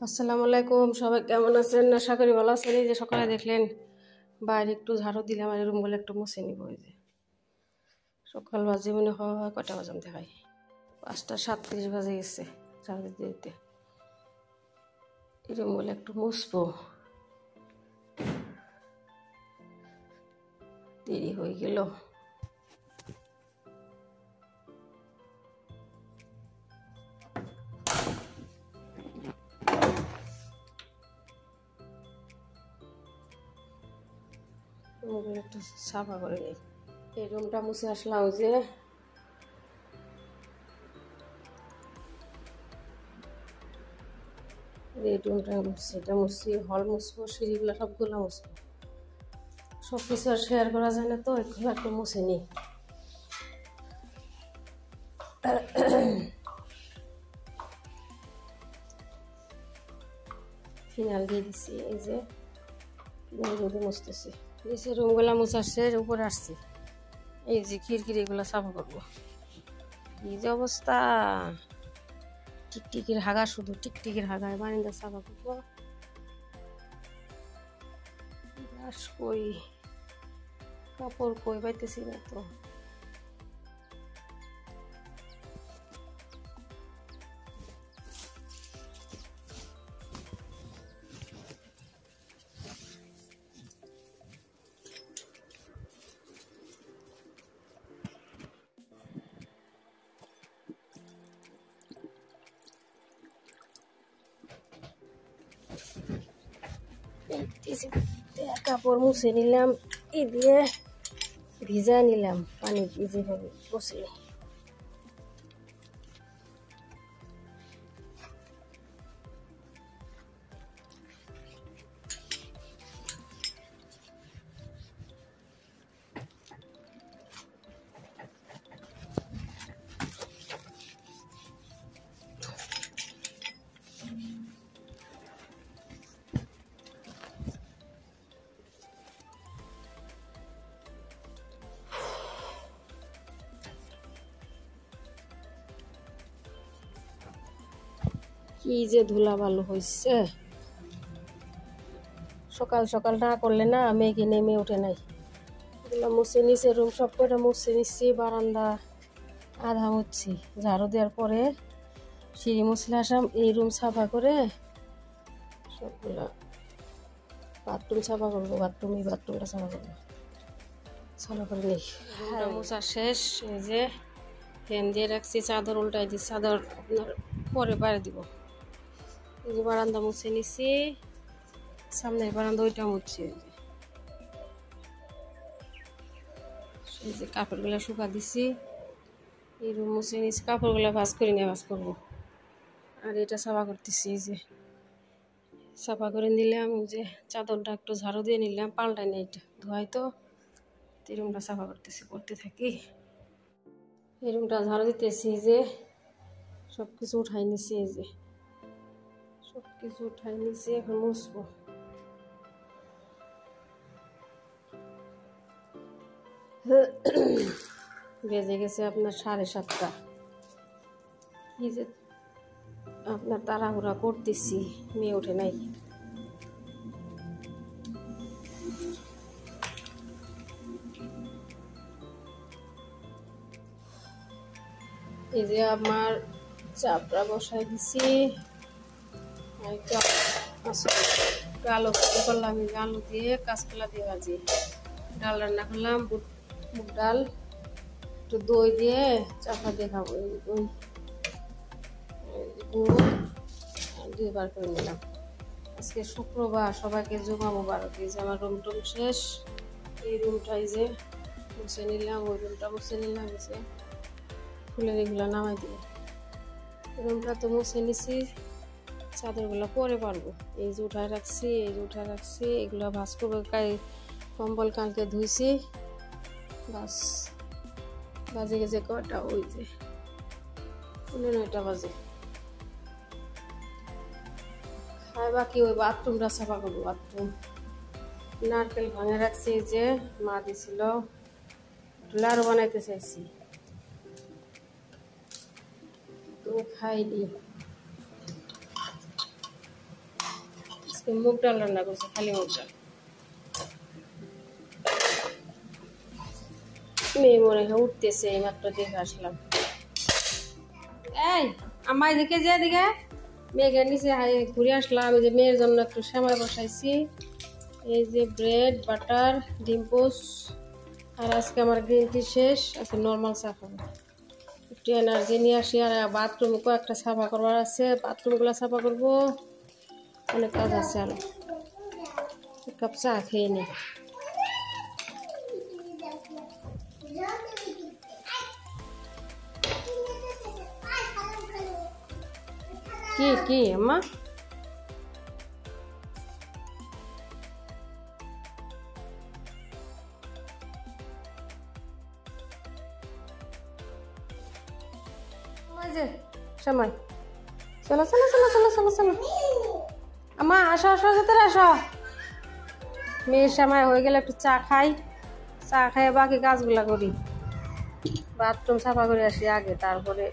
আসসালামু আলাইকুম, সবাই কেমন আছেন? আশা করি ভালো আছেন। এই যে সকালে দেখলেন বাইরে একটু ঝাড়ু দিলাম, আর রুমগুলো একটু মুছে নিব। এই যে সকাল বাজে মনে হয় কটা বাজাম দেখাই, 5:37 বাজে গেছে ঝাড়ু দিতে দিতে। এই রুমগুলো একটু মুছবো, দেরি হয়ে গেল। রুমগুলো একটু সাফা করে নিই। এই রুমটা মুছে আসলাম, যে এই রুমটা মুছছি, এটা মুছছি, হল মুছবো, সিঁড়িগুলো সবগুলো মুছবো। সব কিছু আর শেয়ার করা যায় না, তো এগুলো একটু মুছে নিই। ফিনাল দিয়ে দিচ্ছি, এই যে ফিনাল মুছতেছি। নিচে রুমগুলা মুছাচ্ছে, উপরে আসছি। এই যে খিড়কির এগুলো সাফা করবো। কি যে অবস্থা, টিকটিকির হাগা, শুধু টিকটিকির হাগায় বারান্দা সাফা করবো। কই কাপড় কই পাইতেছি না তো। কাপড় মুছে নিলাম, ই দিয়ে ভিজা নিলাম, পানি ভিজে ভাবে বসে। কি যে ধুলা ভালো হয়েছে, সকাল সকাল না করলে না মেঘে নেমে ওঠে নাই। এগুলো মুছে নিচে রুম সব কটা মুছে নিচ্ছি, বারান্দা আধা মুছছি। ঝাড়ু দেওয়ার পরে সিঁড়ি মুছলে আসাম, এই রুম সাফা করে সবগুলা বাথরুম সাফা করবো। এই বাথরুমটা সাফা করবো, সাফা করে নেই। মোছা শেষ। এই যে ফ্যান দিয়ে রাখছি, চাদর উল্টাই দিচ্ছি, চাদর আপনার পরে বাইরে দিব। এই যে বারান্দা মুছে নিচ্ছি, সামনের বারান্দা ওইটা মুছছি। এই যে কাপড়গুলো শুকা দিছি, এই রুম মুছে নিচ্ছি, কাপড়গুলো ভাঁজ করে নিয়ে ভাঁজ করবো। আর এটা সাফা করতেছি, এই যে সাফা করে নিলাম। ওই যে চাদরটা একটু ঝাড়ু দিয়ে নিলাম, পাল্টাই নিয়ে এটা ধোয়াই তো। এই রুমটা সাফা করতে থাকি। এই রুমটা ঝাড়ু দিতেছি, যে সব কিছু উঠাই নিছি। এই যে সব কিছু উঠাই নিছি, এখন মুছবো। বেজে গেছে আপনার 7:30। কি যে আপনার তাড়াহুড়া করতেছি, মেয়ে ওঠে নাই। এই যে আমার চাপড়া বসাই দিছি, আলু করলাম, আলু দিয়ে কাঁচকলা দিয়ে ভাজি। ডাল রান্না করলাম, মুগ ডাল, একটু দই দিয়ে চাপা দিয়ে খাবো। গুঁড়ো 2বার করে নিলাম। আজকে শুক্রবার, সবাইকে জুমা মুবারক। এই যে আমার রুম টুম শেষ। এই রুমটাই যে মুছে নিলাম, ওই রুমটা মুছে নিলাম। এই যে ফুলের এগুলো নামাই দিব। রুমটা তো মুছে নিছি, চাদরগুলো পরে পারবো। এই যে উঠায় রাখছি, এগুলো ভাঁজ করবো। কম্বল কালকে ধুইছি, বাস বাজে গেছে কটা, ওই যে 9:30 বাজে। আর বাকি ওই বাথরুমটা সাফা করবো। বাথরুম নারকেল ভাঙে রাখছি, যে মা দিছিল, লাড়ু বানাইতে চাইছি, তো খাইনি। মুগ ডাল রান্না করছে, খালি মুগ ডাল। মেয়ে মনে হয় উঠতেছে, এইমাত্র দেখে আসলাম। এই আমার এদিকে যে এদিকে মেয়েকে নিচে ঘুরে আসলাম। এই যে মেয়ের জন্য একটু সেমাই বসাইছি, এই যে ব্রেড বাটার ডিম পোস্ট। আর আজকে আমার গ্রিন টি শেষ, আজকে নর্মাল চা খাবো। একটু এনার্জি নিয়ে আসি। আর বাথরুম কয়েকটা সাফা করবার আছে, বাথরুমগুলো সাফা করবো, অনেক কাজ আছে। আর এক কাপ চা খেয়ে নি। কি কি আম্মা? সময় চলো চলো চলো চলো চলো চলো আম্মা, আসো আসো, ভিতরে আসো। মেয়ের সময় হয়ে গেলে একটু চা খাই, চা খাই বাকি কাজগুলা করি। বাথরুম সাফা করে আসি আগে, তারপরে